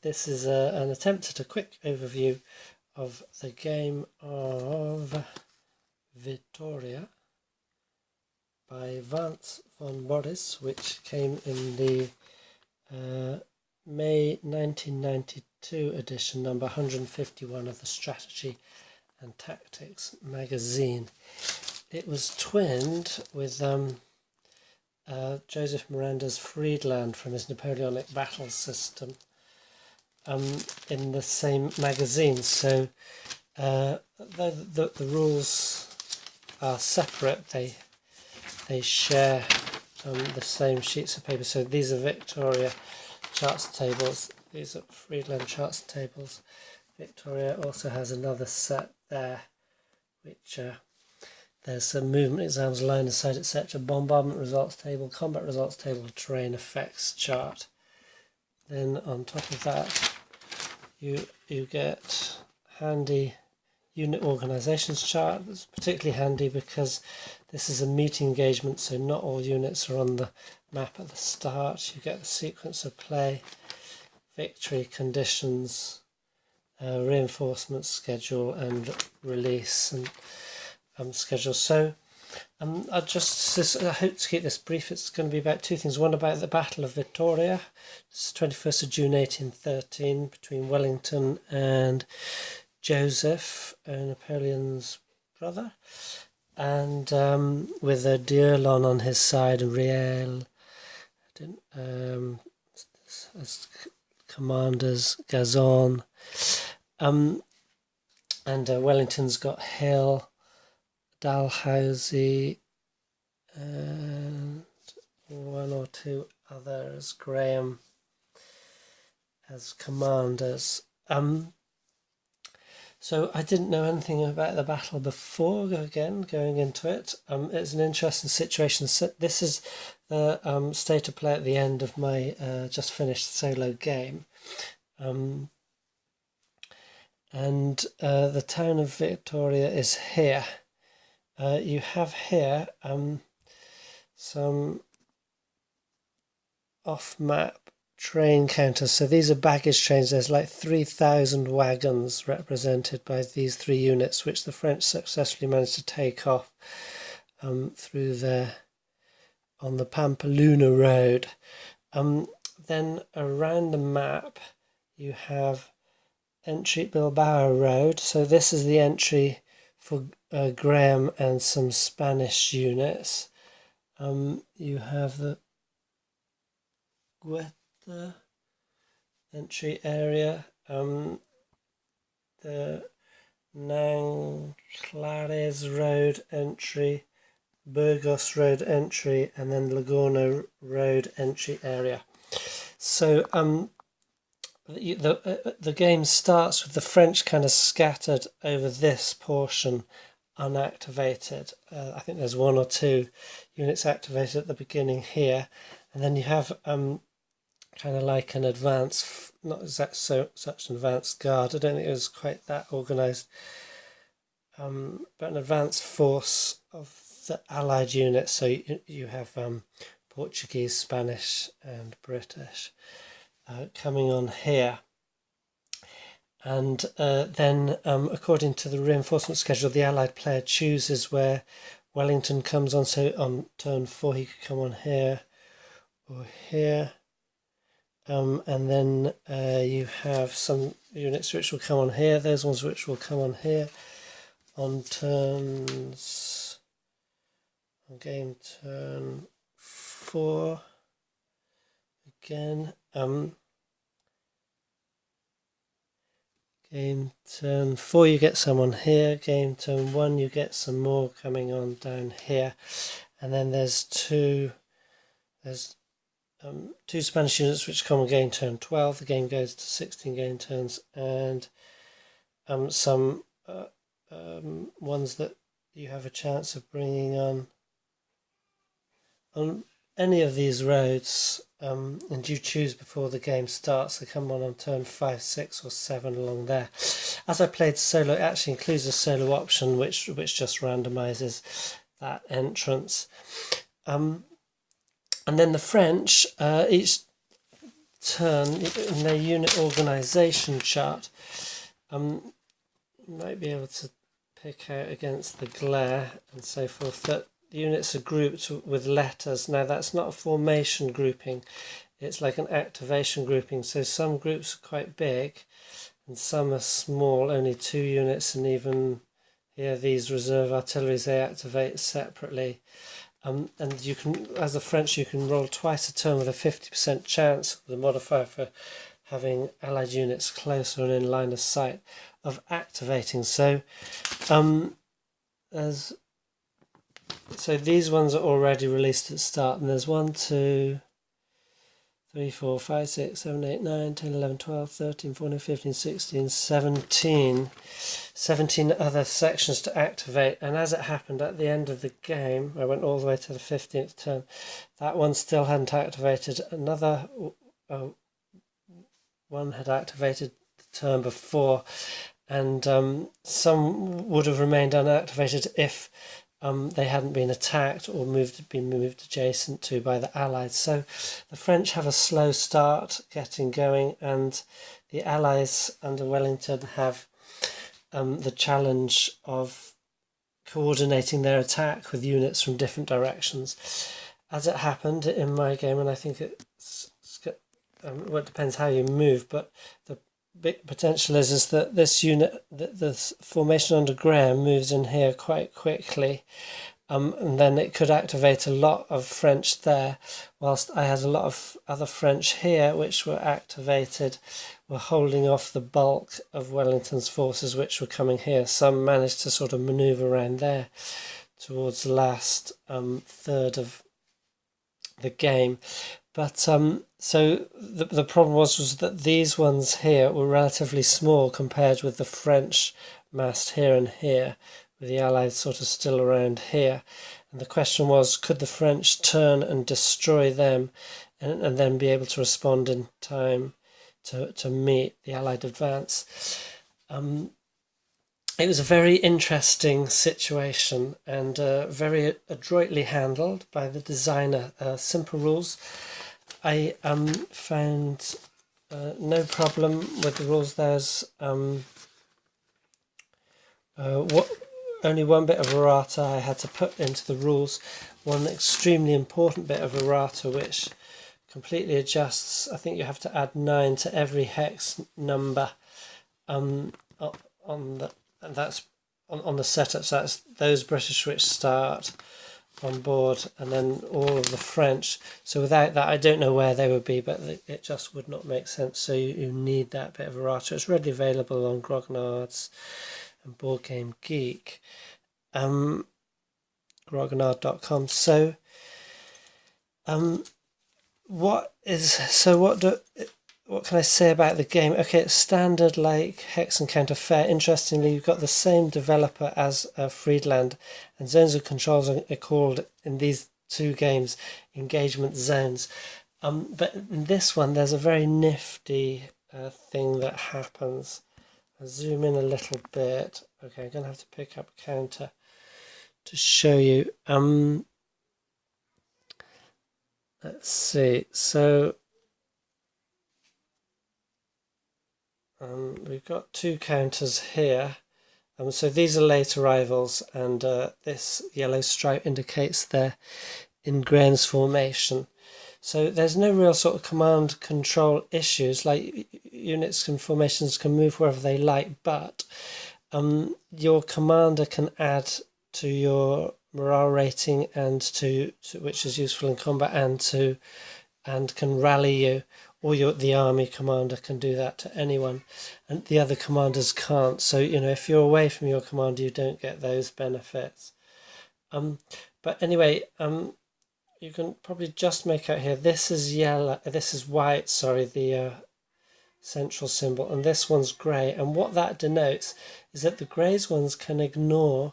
This is an attempt at a quick overview of the game of Vittoria by Vance von Borries, which came in the May 1992 edition, number 151 of the Strategy and Tactics magazine. It was twinned with Joseph Miranda's Friedland from his Napoleonic battle system in the same magazine. So the rules are separate. They share the same sheets of paper. So these are Victoria charts tables. These are Friedland charts tables. Victoria also has another set there, which there's some movement exams, line of sight, etc. Bombardment results table, combat results table, terrain effects chart. Then on top of that, you get handy unit organisations chart. It's particularly handy because this is a meeting engagement, so not all units are on the map at the start. You get the sequence of play, victory conditions, reinforcement schedule, and release and schedule. So I hope to keep this brief. It's going to be about two things. One about the Battle of Vittoria. It's 21st of June 1813 between Wellington and Joseph, Napoleon's brother, and with a D'Erlon on his side and Riel as commanders, Gazon, and Wellington's got Hill, Dalhousie, and one or two others, Graham, as commanders. So I didn't know anything about the battle before going into it. It's an interesting situation. So this is the state of play at the end of my just finished solo game. And the town of Vittoria is here. You have here some off-map train counters. So these are baggage trains. There's like 3,000 wagons represented by these three units, which the French successfully managed to take off through there on the Pampeluna Road. Then around the map you have entry Bilbao Road. So this is the entry for Graham and some Spanish units. You have the Guetta entry area, the Nanclares Road entry, Burgos Road entry, and then Laguna Road entry area. So the game starts with the French kind of scattered over this portion, unactivated. I think there's one or two units activated at the beginning here, and then you have kind of like an advance, not exactly such an advanced guard. I don't think it was quite that organised, but an advanced force of the Allied units. So you have Portuguese, Spanish, and British coming on here. And then, according to the reinforcement schedule, the Allied player chooses where Wellington comes on. So on turn 4, he could come on here or here. And then you have some units which will come on here. Those ones which will come on here on turns. On game turn 4 again. Game turn 4 you get some on here. Game turn 1 you get some more coming on down here, and then there's two Spanish units which come on game turn 12. The game goes to 16 game turns, and some ones that you have a chance of bringing on any of these roads, and you choose before the game starts. They come on turn 5, 6 or 7 along there. As I played solo, it actually includes a solo option which just randomizes that entrance. And then the French, each turn in their unit organisation chart. You might be able to pick out against the glare and so forth that units are grouped with letters. Now that's not a formation grouping, it's like an activation grouping. So some groups are quite big and some are small, only 2 units, and even here these reserve artilleries, they activate separately. And you can, as a French, you can roll twice a turn with a 50% chance, the modifier for having allied units closer and in line of sight, of activating. So so these ones are already released at the start, and there's 1, 2, 3, 4, 5, 6, 7, 8, 9, 10, 11, 12, 13, 14, 15, 16, 17. 17 other sections to activate, and as it happened at the end of the game, I went all the way to the 15th turn, that one still hadn't activated. Another one had activated the turn before, and some would have remained unactivated if they hadn't been attacked or been moved adjacent to by the Allies. So the French have a slow start getting going, and the Allies under Wellington have the challenge of coordinating their attack with units from different directions. As it happened in my game, and I think well, it depends how you move, but the big potential is that this unit, the formation under Graham, moves in here quite quickly, and then it could activate a lot of French there, whilst I had a lot of other French here which were activated, were holding off the bulk of Wellington's forces which were coming here. Some managed to sort of manoeuvre around there towards the last third of the game. But so the problem was that these ones here were relatively small compared with the French massed here and here, with the Allies sort of still around here. And the question was, could the French turn and destroy them and then be able to respond in time to meet the Allied advance? It was a very interesting situation and very adroitly handled by the designer. Simple rules. I found no problem with the rules. There's only one bit of errata I had to put into the rules. One extremely important bit of errata which completely adjusts. I think you have to add 9 to every hex number on the, and that's on the setup. So that's those British which start on board, and then all of the French. So without that, I don't know where they would be, but it just would not make sense. So you need that bit of errata. It's readily available on Grognard's and Board Game Geek, grognard.com. So what can I say about the game? Okay, it's standard like Hex and Counter Fair. Interestingly, you've got the same developer as Friedland, and zones of controls are called in these two games engagement zones. But in this one, there's a very nifty thing that happens. I'll zoom in a little bit. Okay, I'm going to have to pick up a counter to show you. Let's see. So we've got 2 counters here. So these are late arrivals, and this yellow stripe indicates they're in Graham's formation. So there's no real sort of command control issues, like units and formations can move wherever they like, but your commander can add to your morale rating and to which is useful in combat, and can rally you, or the army commander can do that to anyone, and the other commanders can't. So if you're away from your commander, you don't get those benefits. But anyway, you can probably just make out here, this is yellow, this is white, sorry, the central symbol, and this one's grey, and what that denotes is that the greys ones can ignore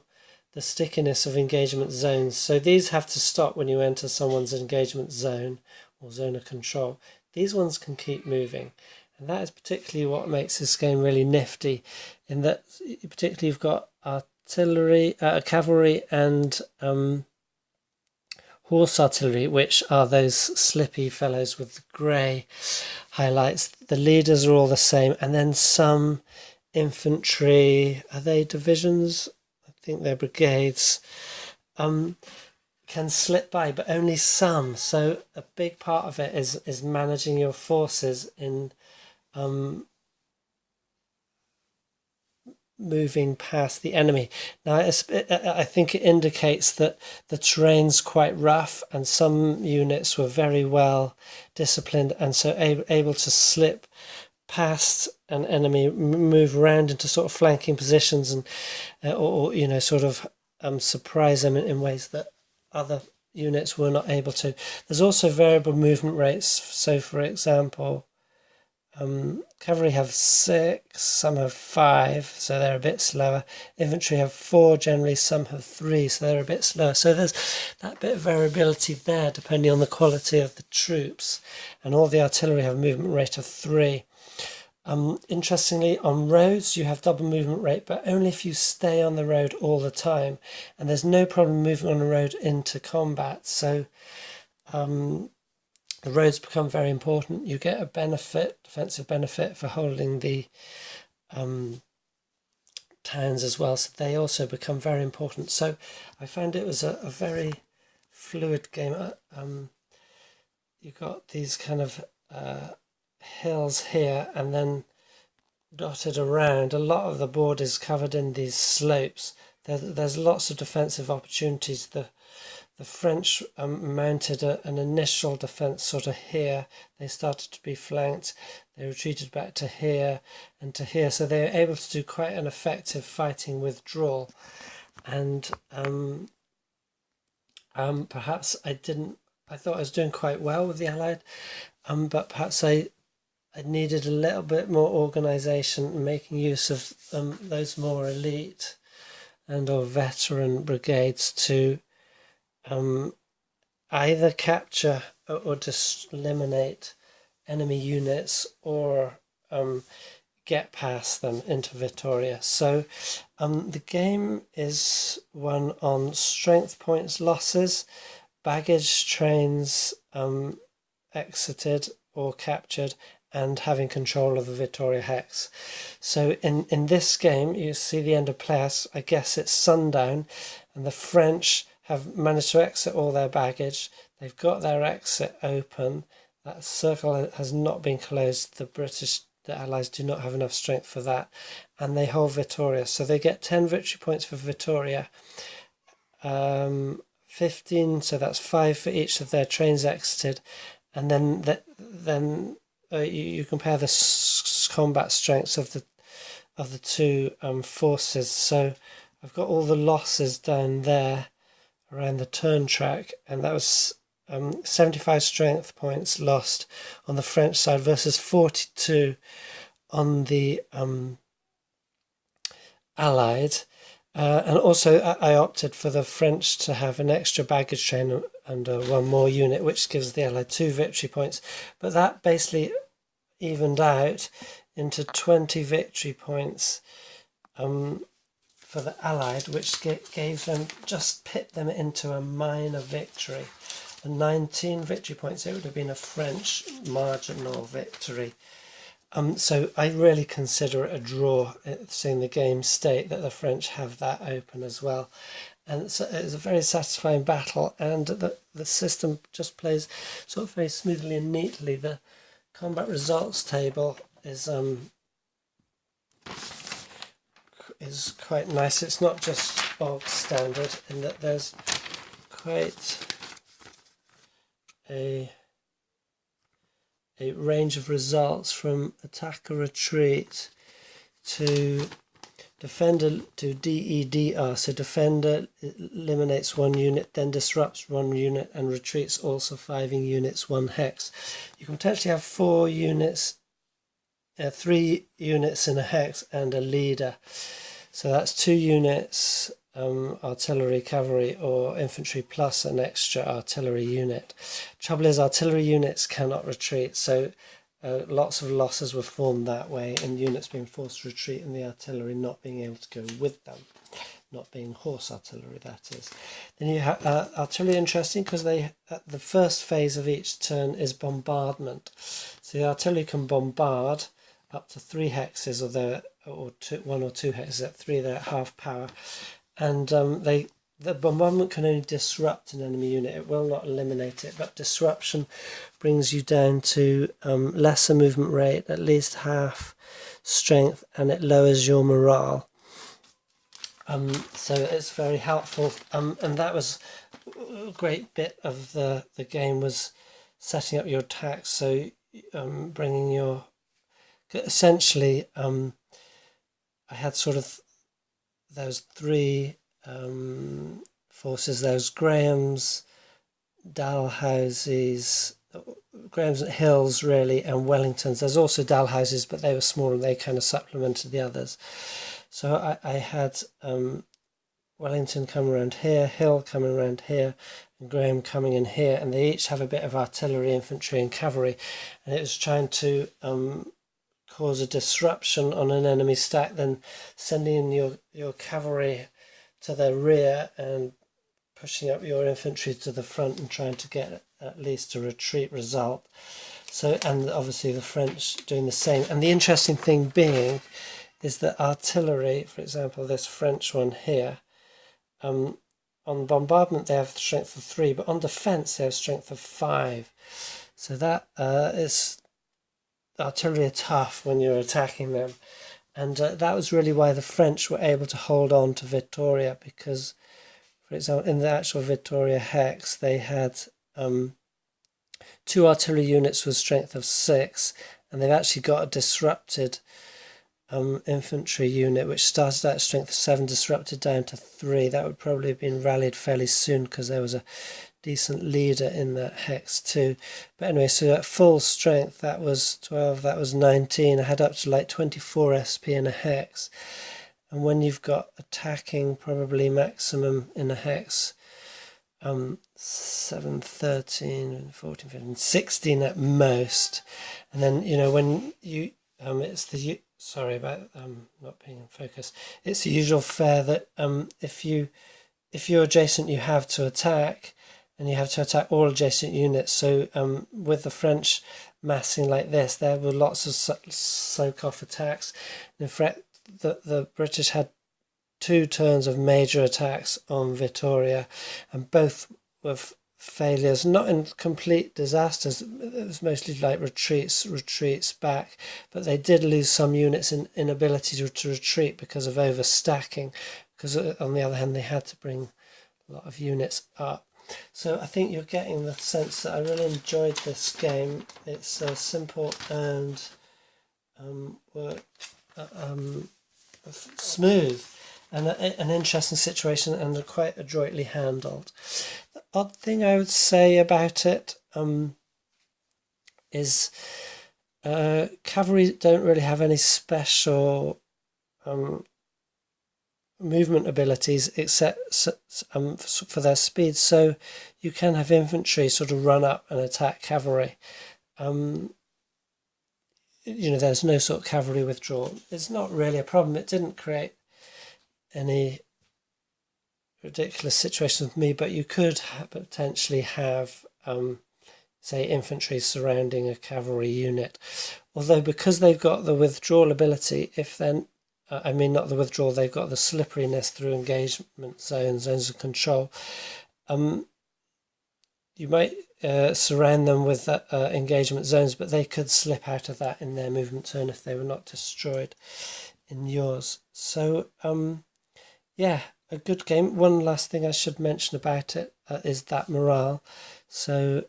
the stickiness of engagement zones. So these have to stop when you enter someone's engagement zone or zone of control. These ones can keep moving, and that is particularly what makes this game really nifty, in that particularly you've got artillery, cavalry and horse artillery, which are those slippy fellows with the grey highlights. The leaders are all the same, and then some infantry, are they divisions? I think they're brigades, can slip by, but only some. So a big part of it is managing your forces in moving past the enemy. Now, I think it indicates that the terrain's quite rough, and some units were very well disciplined, and so able to slip past an enemy, move around into sort of flanking positions, and or sort of surprise them in ways that other units were not able to. There's also variable movement rates. So, for example, cavalry have 6, some have 5, so they're a bit slower. Infantry have 4 generally, some have 3, so they're a bit slower. So there's that bit of variability there depending on the quality of the troops. And all the artillery have a movement rate of 3. Interestingly, on roads you have double movement rate, but only if you stay on the road all the time. And there's no problem moving on a road into combat. So the roads become very important. You get a benefit, defensive benefit, for holding the towns as well. So they also become very important. So I found it was a very fluid game. You got these kind of hills here, and then dotted around, a lot of the board is covered in these slopes. There's lots of defensive opportunities. The French mounted an initial defence sort of here. They started to be flanked. They retreated back to here and to here. So they were able to do quite an effective fighting withdrawal. And perhaps I thought I was doing quite well with the Allied, but perhaps I needed a little bit more organisation and making use of those more elite and or veteran brigades to either capture or just eliminate enemy units, or get past them into Vittoria. So the game is won on strength points losses, baggage trains exited or captured, and having control of the Vittoria hex. So in this game, you see the end of play. I guess it's sundown, and the French have managed to exit all their baggage. They've got their exit open. That circle has not been closed. The Allies do not have enough strength for that, and they hold Vittoria. So they get 10 victory points for Vittoria, 15. So that's 5 for each of their trains exited, and then you compare the combat strengths of the two forces. So I've got all the losses down there around the turn track, and that was 75 strength points lost on the French side versus 42 on the Allied. And also I opted for the French to have an extra baggage train and one more unit, which gives the Allied 2 victory points. But that basically evened out into 20 victory points for the Allied, which gave them, just pipped them into a minor victory. And 19 victory points, it would have been a French marginal victory. So I really consider it a draw, seeing the game state that the French have that open as well. And so it's a very satisfying battle, and the system just plays sort of very smoothly and neatly. The combat results table is quite nice. It's not just bog standard in that there's quite a range of results from attack or retreat to defender to DEDR. So defender eliminates 1 unit, then disrupts 1 unit, and retreats all surviving units 1 hex. You can potentially have 4 units, 3 units in a hex and a leader. So that's 2 units, artillery, cavalry or infantry, plus an extra artillery unit. Trouble is, artillery units cannot retreat, so lots of losses were formed that way, and units being forced to retreat and the artillery not being able to go with them. not being horse artillery, that is. Then you have artillery, interesting, because the first phase of each turn is bombardment. So the artillery can bombard up to 3 hexes, or 1 or 2 hexes. At 3 they're at half power, and the bombardment can only disrupt an enemy unit. It will not eliminate it, but disruption brings you down to lesser movement rate, at least half strength, and it lowers your morale. So it's very helpful, and that was a great bit of the game, was setting up your attacks. So bringing your, essentially, I had sort of those 3 forces, those Graham's, Dalhouses, Graham's Hills really, and Wellingtons. There's also Dalhouses, but they were smaller and they kind of supplemented the others. So I had Wellington coming around here, Hill coming around here, and Graham coming in here, and they each have a bit of artillery, infantry and cavalry, and it was trying to cause a disruption on an enemy stack, then sending in your cavalry to their rear and pushing up your infantry to the front and trying to get at least a retreat result. So, and obviously the French doing the same. And the interesting thing being is that artillery, for example, this French one here, on bombardment they have strength of 3, but on defence they have strength of 5. So that is, artillery are tough when you're attacking them. And that was really why the French were able to hold on to Vittoria, because, for example, in the actual Vittoria hex, they had 2 artillery units with strength of 6, and they've actually got a disrupted infantry unit, which started at strength of 7, disrupted down to 3. That would probably have been rallied fairly soon, because there was a decent leader in that hex too. But anyway, so at full strength, that was 12, that was 19. I had up to like 24 SP in a hex. And when you've got attacking probably maximum in a hex, 7, 13, 14, 15, 16 at most. And then, you know, when you, it's the, sorry about not being in focus. It's the usual fare that if you're adjacent, you have to attack, and you have to attack all adjacent units. So with the French massing like this, there were lots of soak-off attacks. In fact, the British had 2 turns of major attacks on Vittoria, and both were failures, not in complete disasters. It was mostly like retreats back, but they did lose some units in inability to retreat because of overstacking, because on the other hand they had to bring a lot of units up. So I think you're getting the sense that I really enjoyed this game. It's simple and smooth, and an interesting situation, and quite adroitly handled. The odd thing I would say about it is cavalry don't really have any special movement abilities except for their speed, so you can have infantry sort of run up and attack cavalry. You know, there's no sort of cavalry withdrawal. It's not really a problem. It didn't create any ridiculous situation with me, but you could potentially have say infantry surrounding a cavalry unit, although because they've got the withdrawal ability, if then I mean not the withdrawal, they've got the slipperiness through engagement zones of control. You might surround them with engagement zones, but they could slip out of that in their movement turn if they were not destroyed in yours. So yeah, a good game. One last thing I should mention about it is that morale. So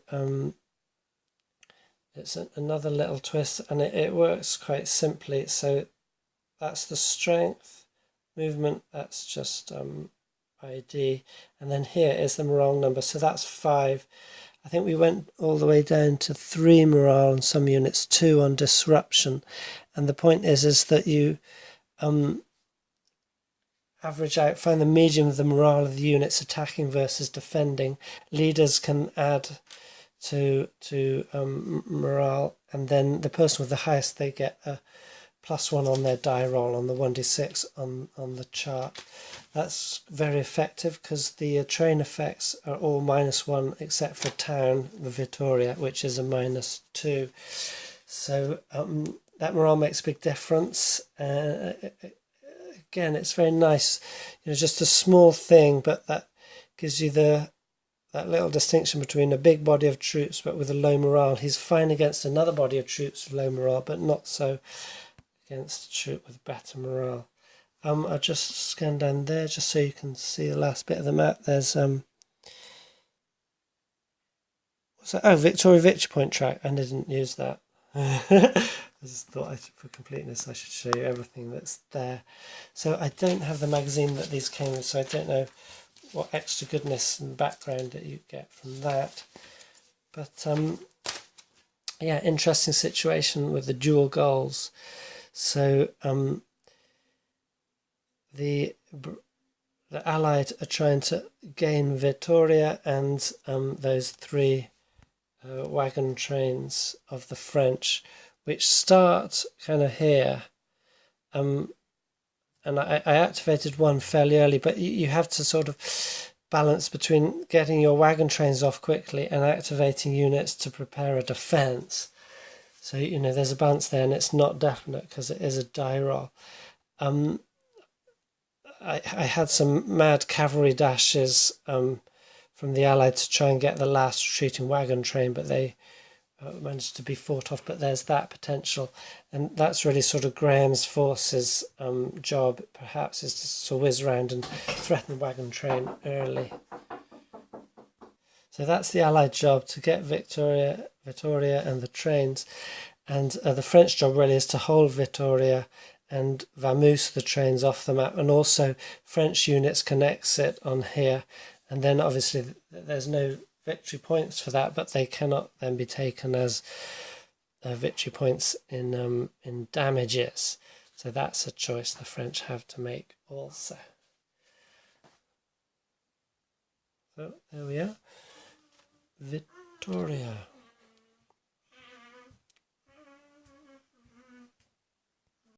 it's another little twist, and it works quite simply. So that's the strength, movement, that's just ID, and then here is the morale number, so that's 5. I think we went all the way down to 3 morale on some units, 2 on disruption, and the point is that you average out, find the median of the morale of the units attacking versus defending. Leaders can add to morale, and then the person with the highest, they get a +1 on their die roll on the 1d6 on the chart. That's very effective because the train effects are all -1 except for town, the Vittoria, which is a -2. So that morale makes a big difference. Again, it's very nice, just a small thing, but that gives you that little distinction between a big body of troops but with a low morale. He's fine against another body of troops with low morale, but not so against a troop with better morale. I'll just scan down there just so you can see the last bit of the map. There's what's that? Oh, Victoria Victory Point track. I didn't use that. I just thought, for completeness, I should show you everything that's there. So I don't have the magazine that these came with, so I don't know what extra goodness and background that you get from that. But yeah, interesting situation with the dual goals. So the Allied are trying to gain Vittoria and those 3 wagon trains of the French, which start kind of here. And I activated one fairly early, but you have to sort of balance between getting your wagon trains off quickly and activating units to prepare a defense. So, there's a balance there, and it's not definite because it is a die roll. I had some mad cavalry dashes from the Allied to try and get the last retreating wagon train, but they managed to be fought off. But there's that potential, and that's really sort of Graham's forces' job, perhaps, is to sort of whiz around and threaten the wagon train early. So that's the Allied job, to get Vittoria and the trains, and the French job really is to hold Vittoria and vamoose the trains off the map, and also French units can exit on here, and then obviously there's no victory points for that, but they cannot then be taken as victory points in damages. So that's a choice the French have to make also. So there we are, Vittoria.